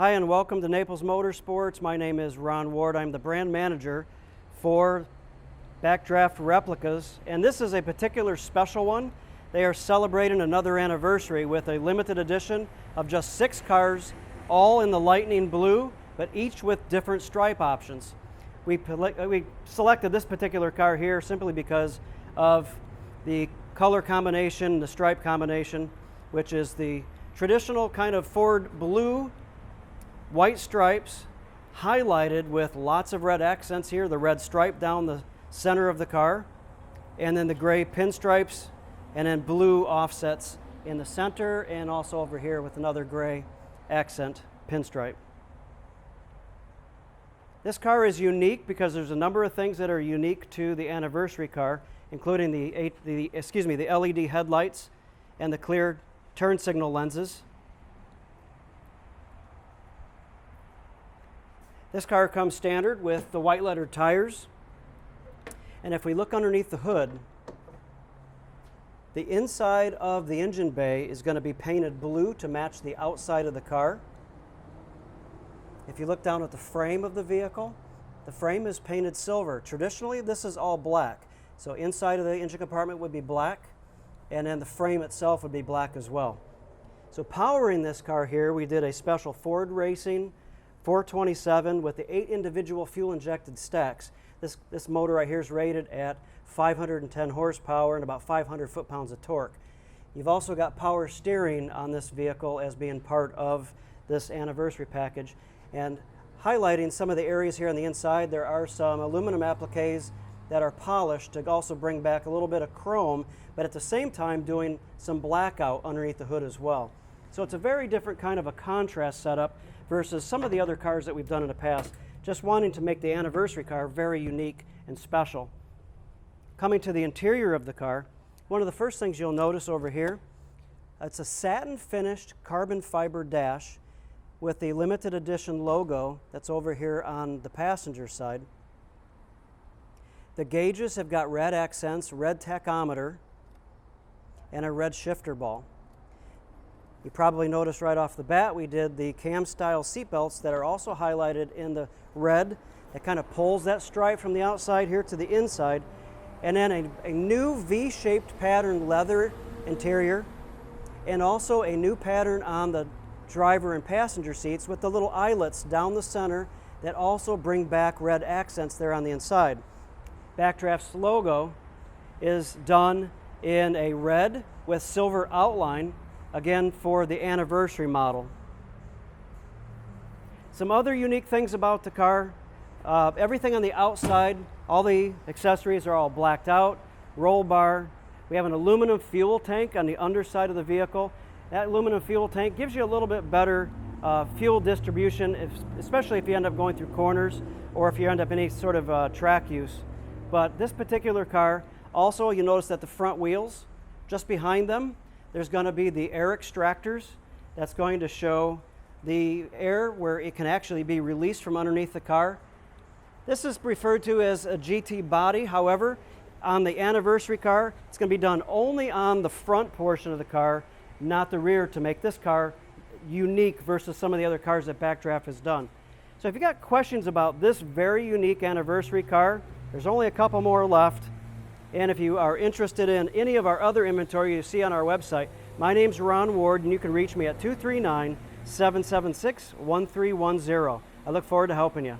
Hi and welcome to Naples Motorsports. My name is Ron Ward. I'm the brand manager for Backdraft Replicas, and this is a particular special one. They are celebrating another anniversary with a limited edition of just 6 cars, all in the lightning blue, but each with different stripe options. We selected this particular car here simply because of the color combination, the stripe combination, which is the traditional kind of Ford blue, white stripes highlighted with lots of red accents here, the red stripe down the center of the car, and then the gray pinstripes, and then blue offsets in the center, and also over here with another gray accent pinstripe. This car is unique because there's a number of things that are unique to the anniversary car, including the LED headlights and the clear turn signal lenses. This car comes standard with the white lettered tires, and if we look underneath the hood, the inside of the engine bay is going to be painted blue to match the outside of the car. If you look down at the frame of the vehicle, the frame is painted silver. Traditionally, this is all black. So inside of the engine compartment would be black, and then the frame itself would be black as well. So powering this car here, we did a special Ford Racing 427 with the 8 individual fuel-injected stacks. This motor right here is rated at 510 horsepower and about 500 foot-pounds of torque. You've also got power steering on this vehicle as being part of this anniversary package. And highlighting some of the areas here on the inside, there are some aluminum appliques that are polished to also bring back a little bit of chrome, but at the same time doing some blackout underneath the hood as well. So it's a very different kind of a contrast setup versus some of the other cars that we've done in the past, just wanting to make the anniversary car very unique and special. Coming to the interior of the car, one of the first things you'll notice over here, it's a satin finished carbon fiber dash with the limited edition logo that's over here on the passenger side. The gauges have got red accents, red tachometer, and a red shifter ball. You probably noticed right off the bat we did the cam style seat belts that are also highlighted in the red that kind of pulls that stripe from the outside here to the inside, and then a new V-shaped pattern leather interior, and also a new pattern on the driver and passenger seats with the little eyelets down the center that also bring back red accents there on the inside. Backdraft's logo is done in a red with silver outline, again for the anniversary model. Some other unique things about the car, everything on the outside, all the accessories are all blacked out, roll bar. We have an aluminum fuel tank on the underside of the vehicle. That aluminum fuel tank gives you a little bit better fuel distribution, especially if you end up going through corners or if you end up in any sort of track use. But this particular car, also you notice that the front wheels, just behind them, there's going to be the air extractors. That's going to show the air where it can actually be released from underneath the car. This is referred to as a GT body. However, on the anniversary car, it's going to be done only on the front portion of the car, not the rear, to make this car unique versus some of the other cars that Backdraft has done. So if you got questions about this very unique anniversary car, there's only a couple more left. And if you are interested in any of our other inventory you see on our website, my name's Ron Ward, and you can reach me at 239-776-1310. I look forward to helping you.